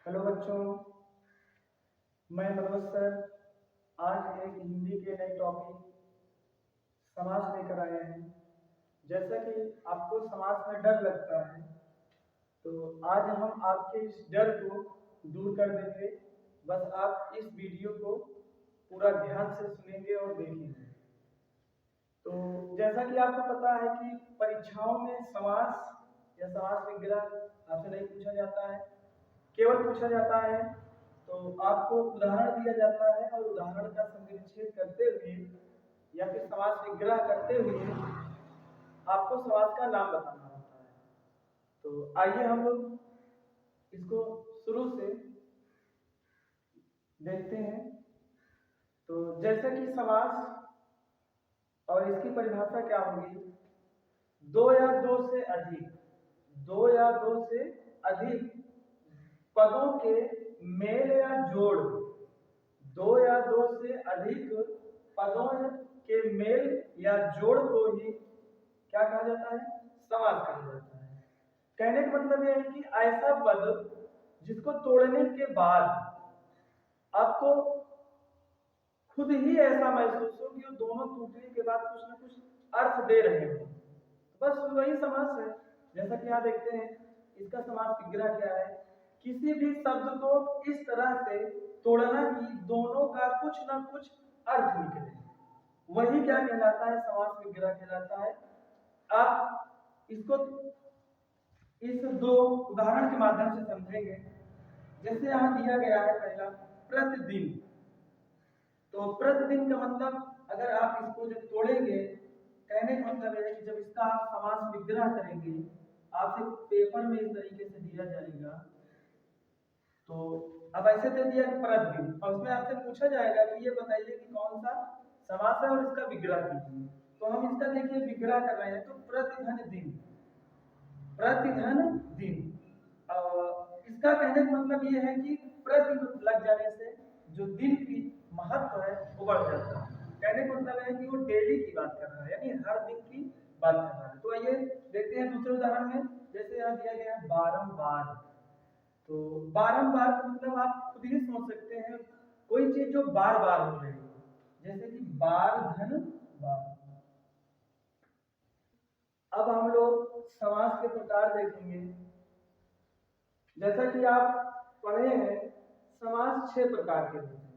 Hello बच्चों, मैं Manoj sir आज एक हिंदी के नए टॉपिक समास लेकर आए हैं। जैसा कि आपको समास में डर लगता है, तो आज हम आपके इस डर को दूर कर देंगे। बस आप इस वीडियो को पूरा ध्यान से सुनेंगे और देखेंगे। तो जैसा कि आपको पता है कि परीक्षाओं में समास या समास विग्रह आपसे नहीं पूछा जाता है, केवल पूछा जाता है तो आपको उदाहरण दिया जाता है और उदाहरण का संनिच्छेद करते हुए या फिर समास विग्रह करते हुए आपको समास का नाम बताना होता है। तो आइए हम लोग इसको शुरू से देखते हैं। तो जैसे कि समास और इसकी परिभाषा क्या होगी, दो या दो से अधिक, दो या दो से अधिक पदों के मेल या जोड़, दो या दो से अधिक पदों के मेल या जोड़ को ही क्या कहा जाता है, समास कहा जाता है। कहने का मतलब यह है कि ऐसा पद जिसको तोड़ने के बाद आपको खुद ही ऐसा महसूस हो कि वो दोनों टूटने के बाद कुछ ना कुछ अर्थ दे रहे हो, बस वही समास है। जैसा कि यहाँ देखते हैं, इसका समास विग्रह क्या है, किसी भी शब्द को इस तरह से तोड़ना कि दोनों का कुछ ना कुछ अर्थ निकले, वही क्या कहलाता है, समास विग्रह कहलाता है। आप इसको इस दो उदाहरण के माध्यम से समझेंगे। जैसे यहाँ दिया गया है पहला प्रतिदिन, तो प्रतिदिन का मतलब अगर आप इसको जब तोड़ेंगे, कहने का मतलब है कि जब इसका आप समास विग्रह करेंगे, आपसे पेपर में इस तरीके से दिया जाएगा, तो अब ऐसे दे दिया कि प्रतिदिन, और उसमें आपसे पूछा जाएगा कि ये बताइए कि कौन सा समास है और इसका विग्रह कीजिए। तो हम इसका देखिए विग्रह कर रहे हैं, तो प्रतिधन दिन, प्रतिधन दिन। इसका कहने का मतलब ये है कि प्रति लग जाने से जो दिन की महत्व है वो बढ़ जाता है। कहने का मतलब है कि वो डेली की बात कर रहा है, यानी हर दिन की बात कर रहा है। तो आइए देखते हैं दूसरे उदाहरण में। जैसे यहाँ दिया गया है बारंबार, तो बारंबार का मतलब आप खुद ही सोच सकते हैं, कोई चीज जो बार बार हो रही हो, जैसे कि बार धन बार। अब हम लोग समास के प्रकार देखेंगे। जैसा कि आप पढ़े हैं, समास 6 प्रकार के होते हैं।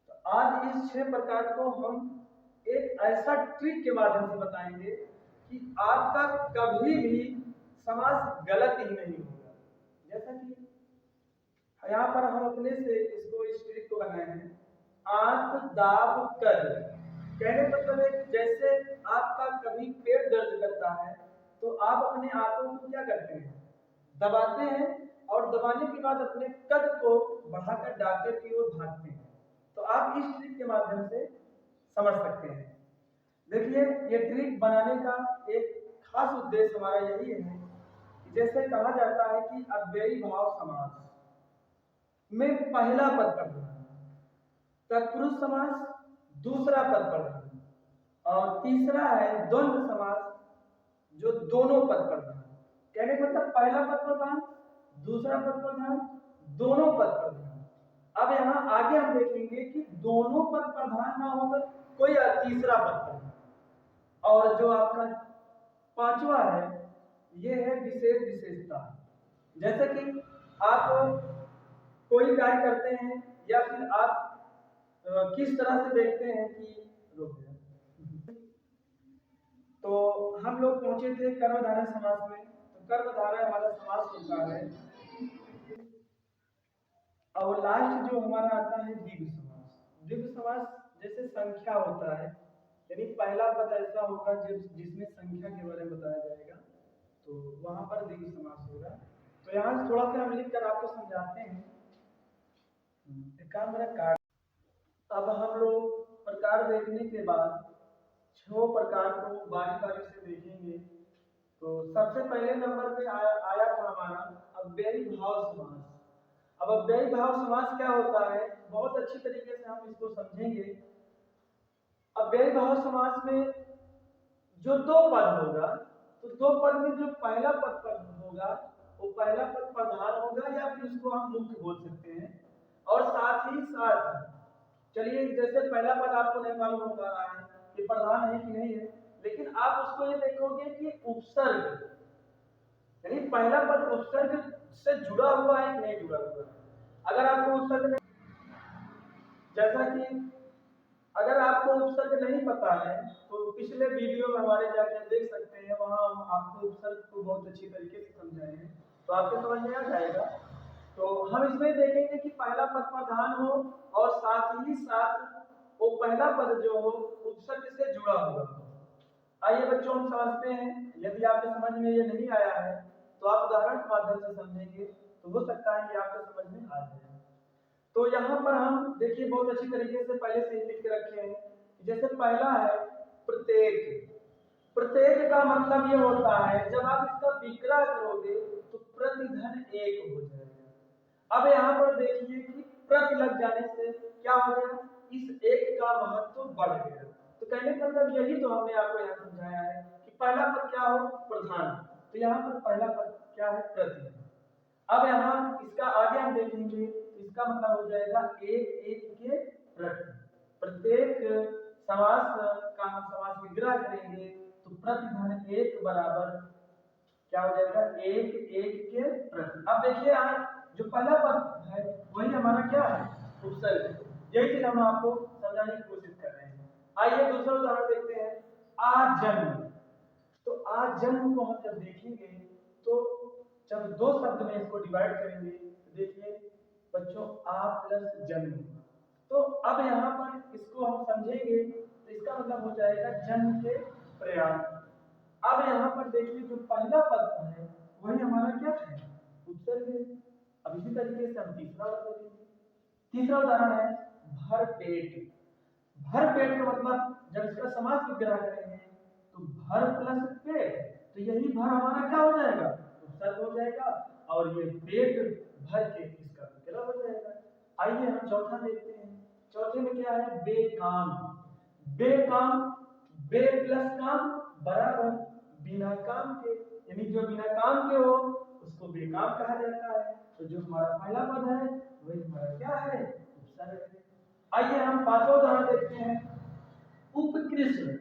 तो आज इस 6 प्रकार को हम एक ऐसा ट्रिक के माध्यम से बताएंगे कि आपका कभी भी समास गलत ही नहीं होगा। जैसा कि यहाँ पर हम अपने से इसको इस ट्रिक को बनाए हैं, आंत दाब कर। कहने का मतलब है कि जैसे आपका कभी पेट दर्द करता है तो आप अपने आंतों को क्या करते हैं, दबाते हैं, और दबाने के बाद अपने कद को बढ़ाकर डॉक्टर की ओर भागते हैं। तो आप इस ट्रिक के माध्यम से समझ सकते हैं। देखिए, ये ट्रिक बनाने का एक खास उद्देश्य हमारा यही है कि जैसे कहा जाता है कि अव्ययी भाव समास में पहला पद प्रधान, तत्पुरुष समास दूसरा पद प्रधान, और तीसरा है द्वंद्व समास जो दोनों पद प्रधान। कहने का मतलब पहला पद प्रधान, दूसरा पद प्रधान, दोनों पद प्रधान। अब यहाँ आगे हम देखेंगे कि दोनों पद प्रधान ना होकर कोई तीसरा पद प्रधान। और जो आपका पांचवा है, ये है विशेष विशेषता। जैसे कि आप कोई कार्य करते हैं या फिर आप किस तरह से देखते हैं कि रुक गया। तो हम लोग पहुंचे थे कर्मधारय समास में। तो कर्मधारय हमारा समास होता है, और लास्ट जो हमारा आता है द्विगु समास। द्विगु समास जैसे संख्या होता है, यानी पहला पद ऐसा होगा जिसमें संख्या के बारे में बताया जाएगा, तो वहां पर द्विगु समास होगा। तो यहाँ थोड़ा सा हम लिखकर आपको समझाते हैं। एक काम मेरा कार्ड। अब हम लोग प्रकार देखने के बाद 6 प्रकार को बारी बारी से देखेंगे। तो सबसे पहले नंबर पे आया था हमारा अव्ययी भाव समास। अब अव्ययी भाव समास क्या होता है, बहुत अच्छी तरीके से हम इसको समझेंगे। अव्ययी भाव समास में जो दो पद होगा, तो दो पद में जो पहला पद होगा वो पहला पद प्रधान होगा या फिर उसको हम मुख्य बोल सकते हैं। और साथ ही साथ चलिए जैसे पहला पद आपको नहीं मालूम हो पा रहा है कि प्रधान है कि नहीं है, लेकिन आप उसको ये देखोगे कि उपसर्ग यानी पहला पद उपसर्ग से जुड़ा हुआ है कि नहीं जुड़ा हुआ है। अगर आपको उपसर्ग जैसा कि अगर आपको उपसर्ग नहीं पता है तो पिछले वीडियो में हमारे जाके देख सकते हैं, वहां हम आपको उपसर्ग को बहुत अच्छी तरीके से समझाए हैं, तो आपके समझ में आ जाएगा। तो हम इसमें देखेंगे कि पहला पद प्रधान हो और साथ ही साथ वो पहला पद जो हो उपसर्ग से जुड़ा हुआ हो। आइए बच्चों हम समझते हैं, यदि आपके समझ में ये नहीं आया है तो आप उदाहरण के माध्यम से समझेंगे तो हो सकता है कि आपके समझ में आ जाए। तो यहाँ पर हम देखिए बहुत अच्छी तरीके से पहले से ही लिख के रखे हैं। जैसे पहला है प्रत्येक। प्रत्येक का मतलब ये होता है जब आप इसका विग्रह करोगे तो प्रतिधन एक हो जाएगा। अब यहाँ पर देखिए कि प्रति लग जाने से क्या हो गया, इस एक का महत्व बढ़ गया। तो कहने का मतलब यही तो हमने आपको यहाँ समझाया है कि पहला पद क्या हो प्रधान, तो यहाँ पर पहला पद क्या है प्रति। अब यहाँ इसका आगे हम देखेंगे, इसका मतलब हो जाएगा एक एक के प्रति। प्रत्येक समास का हम समास विग्रह करेंगे तो प्रतिधन एक बराबर क्या हो जाएगा एक एक के प्रति। अब देखिए यहाँ जो पहला पद है वही हमारा क्या है उपसर्ग। यही चीज हम आपको समझाने की कोशिश कर रहे हैं। आइए दूसरा उदाहरण देखते हैं, आजन्म। तो आजन्म को हम जब देखेंगे तो जब दो शब्द में इसको डिवाइड करेंगे तो देखिए बच्चों आ प्लस जन्म। तो अब यहाँ पर इसको हम समझेंगे तो इसका मतलब हो जाएगा जन्म के प्रयास। अब यहाँ पर देखिए जो पहला पद है वही हमारा क्या है उपसर्ग है। अब इसी तरीके से हम तीसरा उदाहरण देखेंगे। तीसरा उदाहरण है भर पेट। भर पेट का मतलब जब इसका समास विग्रह करेंगे तो भर प्लस पेट, तो यही भर हमारा क्या हो जाएगा उपसर्ग हो जाएगा और ये पेट भर के इसका विग्रह हो जाएगा। आइए हम चौथा देखते हैं। चौथे में क्या है बेकाम। बेकाम, बे प्लस काम बराबर बिना काम के, यानी जो बिना काम के हो उसको बेकाम कहा जाता है। तो जो हमारा पहला पद है वही हमारा क्या है उपसर्ग है। आइए हम पांचवा उदाहरण देखते हैं, उपकृष्ण।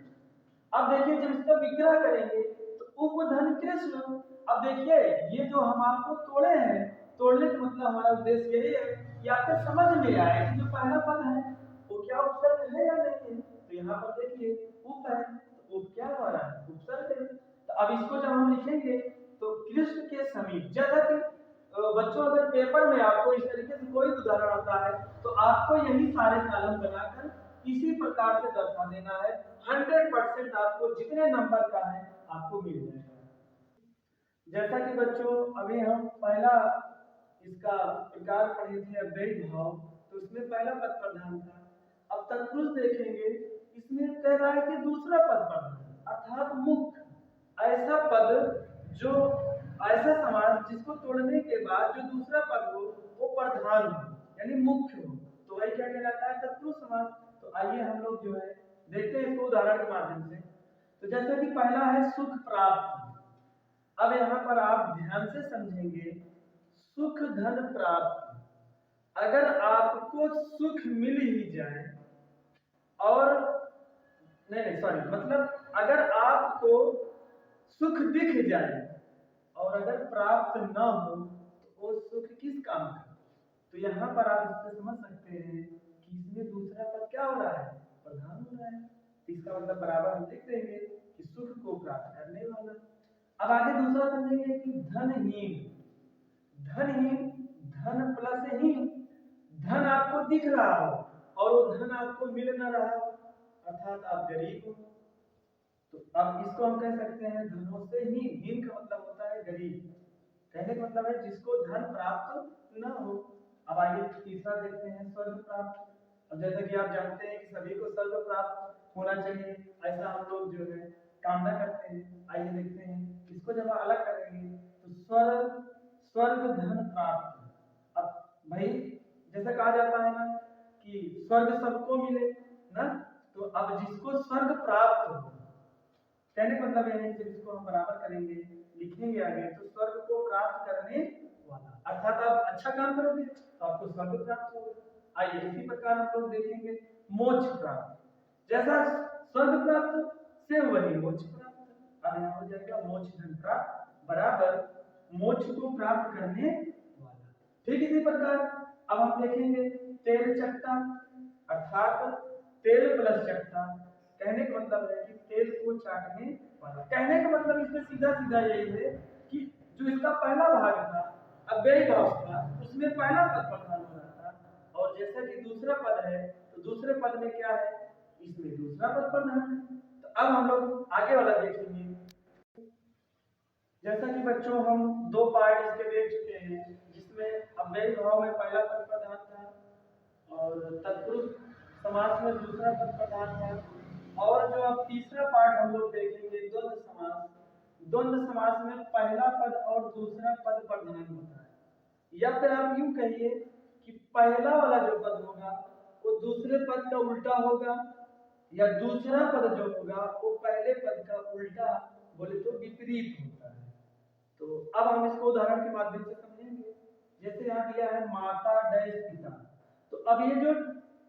अब देखिए जब इसका विग्रह करेंगे तो उपधन कृष्ण। अब देखिए ये जो हम आपको तोड़े हैं, तोड़ने का मतलब हमारा उद्देश्य यही है कि आपको समझ में आए कि जो पहला पद है वो क्या उपसर्ग है या नहीं है। तो यहाँ पर देखिए उप है तो उप क्या हमारा उपसर्ग है। तो अब इसको जब हम लिखेंगे तो कृष्ण के समीप, जैसा कि बच्चों अगर पेपर में आपको इस तरीके से कोई उदाहरण आता है तो आपको यही सारे कॉलम बनाकर इसी प्रकार से दर्शा देना है। 100% आपको जितने नंबर का है आपको मिल जाएगा। जैसा कि बच्चों अभी हम पहला इसका प्रकार पढ़े थे अव्ययी भाव, तो उसमें पहला पद प्रधान था। अब तत्पुरुष देखेंगे, इसमें कह रहा है कि दूसरा पद प्रधान अर्थात मुख्य। ऐसा पद जो ऐसा समास जिसको तोड़ने के बाद जो दूसरा पद हो वो प्रधान हो यानी मुख्य हो, तो वही क्या कहलाता है तत्पुरुष समास। तो आइए हम लोग जो है देखते हैं इसको उदाहरण के माध्यम से। तो जैसा कि पहला है सुख प्राप्त। अब यहाँ पर आप ध्यान से समझेंगे, सुख धन प्राप्त। अगर आपको सुख मिल ही जाए और नहीं सॉरी मतलब अगर आपको सुख दिख जाए और अगर प्राप्त न हो तो वो सुख किस काम का। तो यहाँ पर आप इससे समझ सकते हैं कि इसमें दूसरा पद क्या हो रहा है प्रधान हो रहा है। तो इसका मतलब बराबर हम लिख देंगे कि सुख को प्राप्त करने वाला। अब आगे दूसरा समझेंगे कि धनहीन। धनहीन धन प्लस हीन, धन आपको दिख रहा हो और वो धन आपको मिल न रहा हो अर्थात आप गरीब हो। तो अब इसको हम कह सकते हैं धनों से हीन। हीन का मतलब होता है गरीब, कहने का मतलब है जिसको धन प्राप्त न हो। अब आइए तीसरा देखते हैं स्वर्ग प्राप्त। अब जैसा कि आप जानते हैं कि सभी को स्वर्ग प्राप्त होना चाहिए, ऐसा हम लोग जो है कामना करते हैं। आइए देखते हैं इसको जब अलग करेंगे तो स्वर्ग स्वर्ग धन प्राप्त। अब भाई जैसा कहा जाता है ना कि स्वर्ग सबको मिले ना, तो अब जिसको स्वर्ग प्राप्त हो कहने का मतलब यह है कि इसको हम बराबर करेंगे, लिखेंगे आगे तो स्वर्ग को प्राप्त करने वाला, अर्थात आप अच्छा काम करोगे तो आपको स्वर्ग प्राप्त होगा। आइए इसी प्रकार हम लोग देखेंगे मोक्ष प्राप्त, जैसा स्वर्ग प्राप्त से वही मोक्ष प्राप्त। अब यहाँ हो जाएगा मोक्ष धन प्राप्त बराबर मोक्ष को प्राप्त करने वाला। ठीक इसी प्रकार अब हम देखेंगे तेल चट्टा, अर्थात तेल प्लस चट्टा। कहने का मतलब है कि तेल को चाटने वाला। कहने का मतलब इसमें सीधा सीधा यही है कि जो इसका पहला भाग था अव्ययी भाव था उसमें पहला पद प्रधान हो रहा था, और जैसा कि दूसरा पद है तो दूसरे पद में क्या है, इसमें दूसरा पद प्रधान है। तो अब हम लोग आगे वाला देखेंगे। जैसा कि बच्चों हम दो पार्ट इसके देख चुके हैं, जिसमें अव्ययी भाव में पहला पद प्रधान था और तत्पुरुष समास में दूसरा पद प्रधान था, और जो अब तीसरा पार्ट हम लोग देखेंगे द्वंद्व समास। द्वंद्व समास में पहला पद और दूसरा पद प्रधान होता है, या फिर आप यूं कहिए कि पहला वाला जो पद होगा वो दूसरे पद का उल्टा होगा, या दूसरा पद जो होगा वो पहले पद का उल्टा बोले तो विपरीत होता है। तो अब हम इसको उदाहरण के माध्यम से समझेंगे। जैसे यहाँ दिया है माता डैश पिता, तो अब ये जो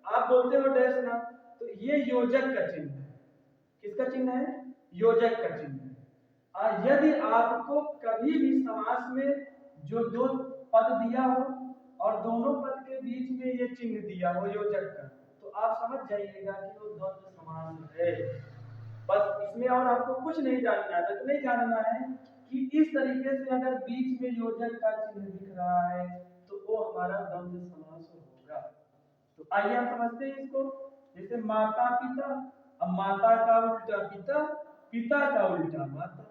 आप बोलते हो डैश ना, तो ये योजक का चिन्ह है। किसका चिन्ह है? योजक का चिन्ह है। यदि आपको कभी भी समास में जो दो पद दिया हो और दोनों पद के बीच में ये चिन्ह दिया हो योजक का, तो आप समझ जाइएगा कि वो द्वंद्व समास है। बस इसमें और आपको कुछ नहीं जानना है, बस नहीं जानना है कि इस तरीके से अगर बीच में योजक का चिन्ह दिख रहा है तो वो हमारा द्वंद्व समास होगा। तो आइए हम समझते हैं इसको। जैसे माता पिता, अब माता का उल्टा पिता, पिता का उल्टा माता।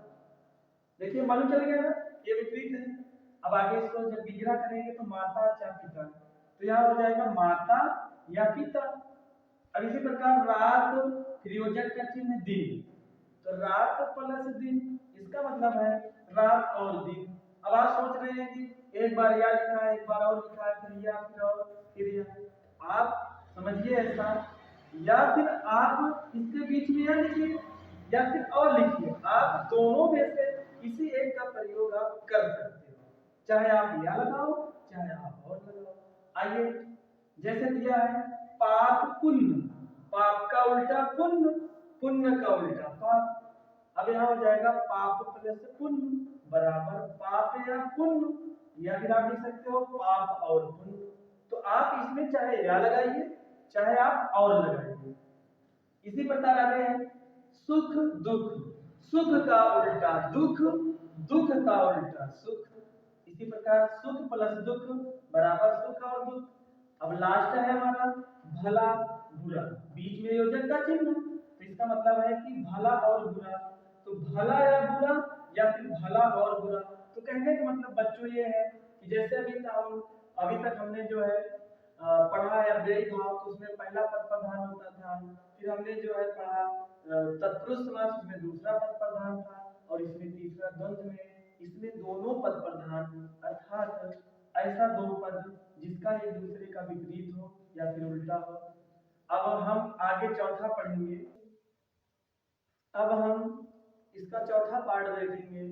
देखिए मालूम चल गया ना, ये विपरीत है। अब आगे इसको जब विग्रह करेंगे तो माता या पिता, तो यहाँ हो जाएगा माता या पिता। अब इसी प्रकार रात, फिर योजक का चिन्ह दिन, तो रात प्लस दिन, इसका मतलब है रात और दिन। अब आप सोच रहे हैं कि एक बार या लिखा है, एक बार और लिखा है, फिर या, फिर और, फिर या। आप समझिए ऐसा, या फिर आप इसके बीच में या लिखिए या फिर और लिखिए, आप दोनों में से किसी एक का प्रयोग आप कर सकते हो, चाहे आप या लगाओ चाहे आप और लगाओ। आइए जैसे दिया है पाप पुण्य, पाप का उल्टा पुण्य, पुण्य का उल्टा पाप। अब यहाँ हो जाएगा पाप प्लस पुण्य बराबर पाप या पुण्य, या फिर आप लिख सकते हो पाप और पुण्य। तो आप इसमें चाहे या लगाइए चाहे आप और लगाइए। इसी प्रकार आगे है सुख दुख, सुख का उल्टा दुख, दुख का उल्टा सुख। इसी प्रकार सुख प्लस दुख बराबर सुख और दुख। अब लास्ट है हमारा भला बुरा, बीच में योजक का चिन्ह, तो इसका मतलब है कि भला और बुरा। तो भला या बुरा या फिर भला और बुरा। तो कहने का मतलब बच्चों ये है कि जैसे अभी तक हमने जो है पढ़ा है अव्ययी भाव, तो उसमें पहला पद प्रधान होता था। फिर हमने जो है पढ़ा तत्पुरुष समास, उसमें दूसरा पद प्रधान था, और इसमें तीसरा द्वंद्व में इसमें दोनों पद प्रधान, अर्थात ऐसा दो पद जिसका एक दूसरे का विपरीत हो या फिर उल्टा हो। अब हम आगे चौथा पढ़ेंगे। अब हम इसका चौथा पार्ट देखेंगे।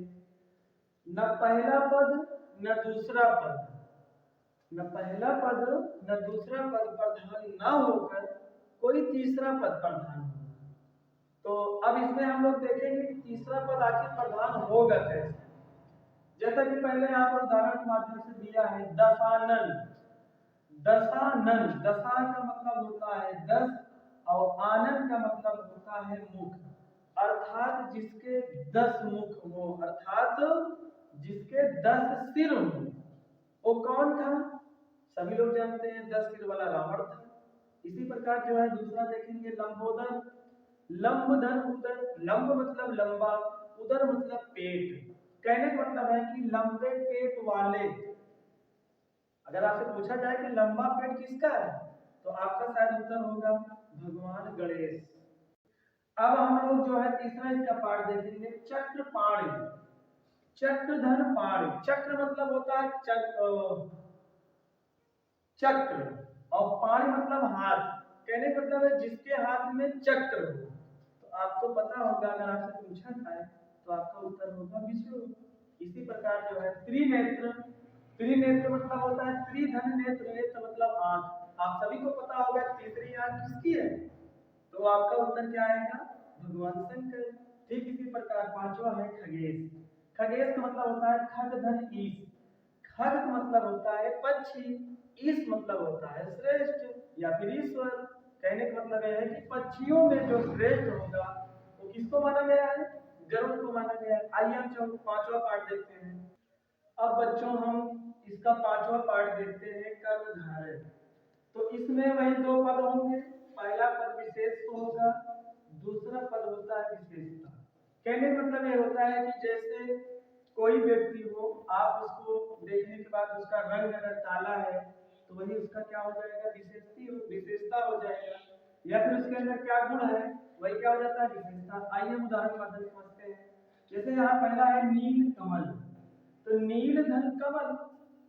न पहला पद न दूसरा पद, न पहला पद न दूसरा पद प्रधान न होकर कोई तीसरा पद प्रधान होगा। तो अब इसमें हम लोग देखेंगे कि तीसरा पद आखिर प्रधान होगा कैसे। जैसा कि पहले यहाँ पर उदाहरण के माध्यम से दिया है दशानन, दशानन, दशा का मतलब होता है 10 और आनंद का मतलब होता है मुख, अर्थात जिसके 10 मुख हो, अर्थात जिसके 10 सिर हो। वो कौन था? सभी लोग जानते हैं 10 सिर वाला रावण था। इसी प्रकार जो है दूसरा देखेंगे लंबोदर, लंबधर उदर, लंब मतलब लंबा, उदर मतलब पेट। कहने का मतलब है कि लंबे पेट वाले। अगर आपसे पूछा जाए कि लंबा पेट किसका है, तो आपका शायद उत्तर होगा भगवान गणेश। अब हम लोग जो है तीसरा इसका पाठ देखेंगे चक्रपाणि, चक्रधर पाणि। चक्र मतलब होता है चक्र, और पाणि मतलब हाथ। कहने का मतलब है जिसके हाथ में चक्र हो। तो आपको पता होगा, अगर आपसे पूछा जाए तो आपका उत्तर होगा विष्णु। इसी प्रकार जो है त्रिनेत्र, त्रिनेत्र मतलब होता है त्रिधन नेत्र, नेत्र मतलब आंख। आप सभी को पता होगा तीसरी आंख किसकी है, तो आपका उत्तर क्या आएगा, भगवान शंकर। ठीक इसी प्रकार पांचवा है खगेश। खगेश का मतलब होता है खग धन ईश। खग का मतलब होता है पक्षी, ईश मतलब होता है श्रेष्ठ या फिर ईश्वर। कहने का मतलब यह है कि पक्षियों में जो श्रेष्ठ होगा वो किसको माना गया है, गरुड़ को माना गया है। आइए हम चलो पांचवा पार्ट देखते हैं। अब बच्चों हम इसका पांचवा पार्ट देखते हैं कर्मधारय। तो इसमें वही दो पद होंगे, पहला पद विशेष होगा, दूसरा पद होता है विशेषता। कहने का मतलब ये होता है कि जैसे कोई व्यक्ति हो, आप उसको देखने के बाद उसका रंग अगर काला है तो वही उसका क्या हो जाएगा, विशेषता हो जाएगा। या फिर उसके अंदर क्या गुण है वही क्या हो जाता है, विशेषता। आइए हम उदाहरण के माध्यम से समझते हैं। जैसे यहाँ पहला है नील कमल, तो नील धन कमल,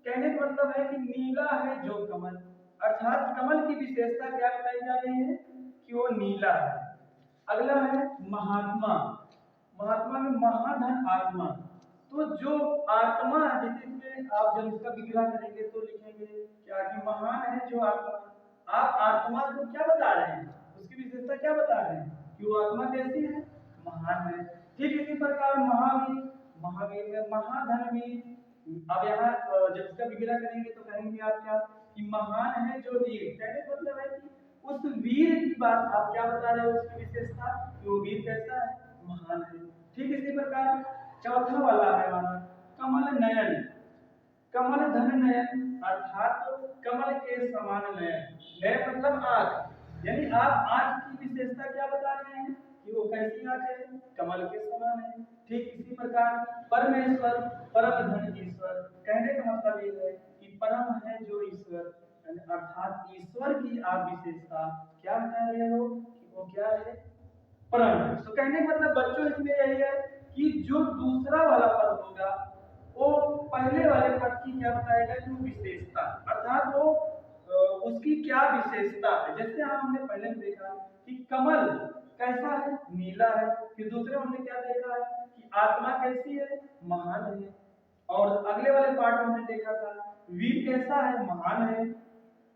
कहने का मतलब है कि नीला है जो कमल, अर्थात कमल की विशेषता क्या बताई जा रही है कि वो नीला है। अगला है महात्मा, महात्मा में महाधन आत्मा, तो जो आत्मा जिसमें आप जब इसका विग्रह करेंगे तो लिखेंगे क्या कि महान है जो आत्मा। आप आत्मा को क्या बता रहे हैं, उसकी विशेषता क्या बता रहे हैं कि वो आत्मा कैसी है, महान है। ठीक इसी प्रकार महावीर, महावीर में महाधन वीर। अब यहाँ जब इसका विग्रह करेंगे तो कहेंगे आप क्या कि महान है जो वीर। कहने का मतलब है कि उस वीर की बात आप क्या बता रहे हो, उसकी विशेषता कि वो वीर कैसा है, महान है। ठीक इसी प्रकार चौथा वाला है हमारा कमल नयन। कमल धन नयन अर्थात कमल के समान नयन। नयन मतलब आंख, यानी आप आंख की विशेषता क्या बता रहे हैं कि वो कैसी आंख है, कमल के समान है। ठीक इसी प्रकार परमेश्वर, परम धन ईश्वर। कहने का मतलब ये है कि परम है जो ईश्वर, अर्थात ईश्वर की आप विशेषता क्या बता रहे हो कि वो क्या है, परम है। तो कहने का मतलब बच्चों इसमें यही है कि जो दूसरा वाला पद होगा वो पहले वाले पद की क्या बताएगा कि वो विशेषता, अर्थात वो उसकी क्या विशेषता है। जैसे हमने पहले देखा कि कमल कैसा है, नीला है। फिर दूसरे हमने क्या देखा है कि आत्मा कैसी है, महान है। और अगले वाले पार्ट में हमने देखा था वीर कैसा है, महान है।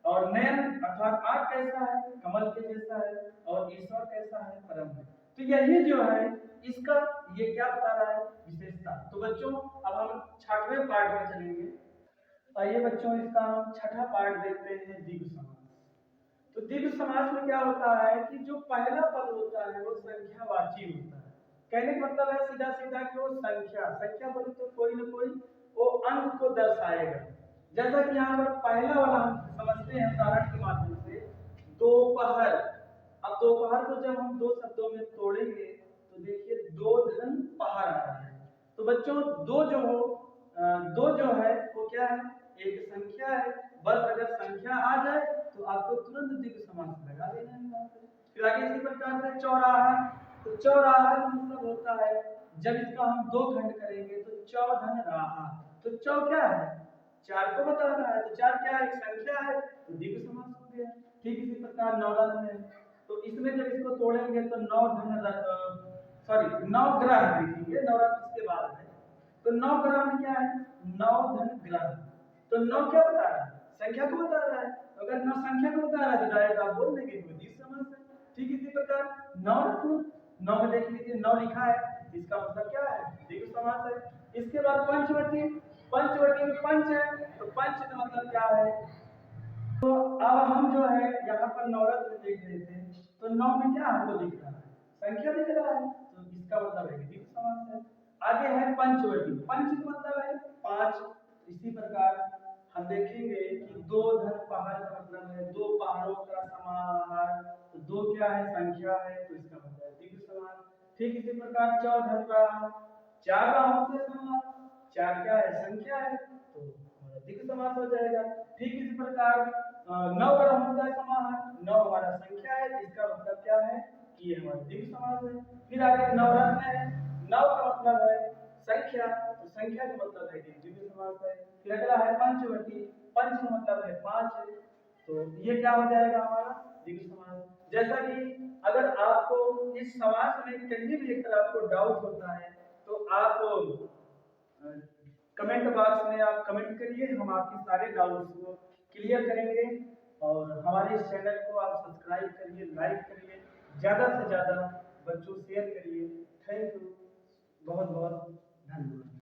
और नयन अर्थात आग कैसा है, कमल के जैसा है। और ईश्वर कैसा है, परम है। तो यही जो है इसका ये क्या बता रहा है, विशेषता। तो बच्चों अब हम छठवें पार्ट में चलेंगे। आइए बच्चों इसका हम छठा पार्ट देखते हैं, द्विगु समास। तो द्विगु समास में क्या होता है कि जो पहला पद होता है वो संख्यावाची होता है। कहने का मतलब है सीधा सीधा कि वो संख्या, संख्या बोले तो कोई ना कोई वो अंक को दर्शाएगा। जैसा कि यहाँ पर पहला वाला हम समझते हैं उदाहरण के माध्यम से, दोपहर। अब दोपहर को जब हम दो शब्दों में तोड़ेंगे तो देखिए दो धन पहाड़ आ रहा है। तो बच्चों दो जो हो, दो जो है वो क्या है, एक संख्या है। बस अगर संख्या आ जाए तो आपको तुरंत द्विगु समास लगा देना है वहां पे। फिर आगे इसी प्रकार से चौराहा। तो चौराहा का मतलब होता है जब इसका हम दो खंड करेंगे तो चौधन राहा। तो चौ क्या है, चार को बता रहा है, तो चार क्या है, एक संख्या है, तो द्विगु समास हो गया। ठीक इसी प्रकार नवरत्न है। तो इसमें जब इसको तोड़ेंगे तो नौ धन नौ ग्रह लिखेंगे, नवरत्न इसके बाद है। तो नौ ग्रह में क्या है, नौ धन ग्रह। तो नौ क्या बता रहा है, संख्या को बता रहा है। तो अगर नौ संख्या को बता रहा है तो डायरेक्ट आप बोल देंगे कि द्विगु समास है। ठीक इसी प्रकार नवरत्न, नौ में देख लीजिए नौ लिखा है, इसका मतलब क्या है, द्विगु समास है। इसके बाद पंचवटी, पंचवटी में पंच है, तो पंच का मतलब क्या है। तो अब हम जो है यहाँ पर नवरत्न देख रहे थे, तो नौ में क्या हमको दिख रहा है, संख्या दिख रहा है, तो इसका मतलब है कि द्विगु समास है। आगे है पंचवटी, पंच का मतलब है पांच। इसी प्रकार हम देखेंगे कि दो धन पहाड़ का मतलब है दो पहाड़ों का समाहार। तो दो क्या है, संख्या है, तो इसका मतलब है द्विगु समास। ठीक इसी प्रकार चौधन राह, चार राहों से समास, चार क्या है, संख्या है, तो हमारा द्विगु समास हो जाएगा। ठीक इसी प्रकार नौ ग्रहों का समाहार, नौ हमारा संख्या है, इसका मतलब क्या है कि ये हमारा द्विगु समास है। फिर आगे नवरत्न है, नौ का मतलब है संख्या, तो संख्या का मतलब है कि द्विगु समास है। फिर अगला है पंचवटी, पंच का मतलब है पांच है, तो ये क्या हो जाएगा हमारा द्विगु समास। जैसा कि अगर आपको इस समास में कहीं भी अगर आपको डाउट होता है तो आप कमेंट बॉक्स में आप कमेंट करिए, हम आपके सारे डाउट्स को क्लियर करेंगे। और हमारे इस चैनल को आप सब्सक्राइब करिए, लाइक करिए, ज़्यादा से ज़्यादा बच्चों शेयर करिए। थैंक यू, बहुत बहुत धन्यवाद।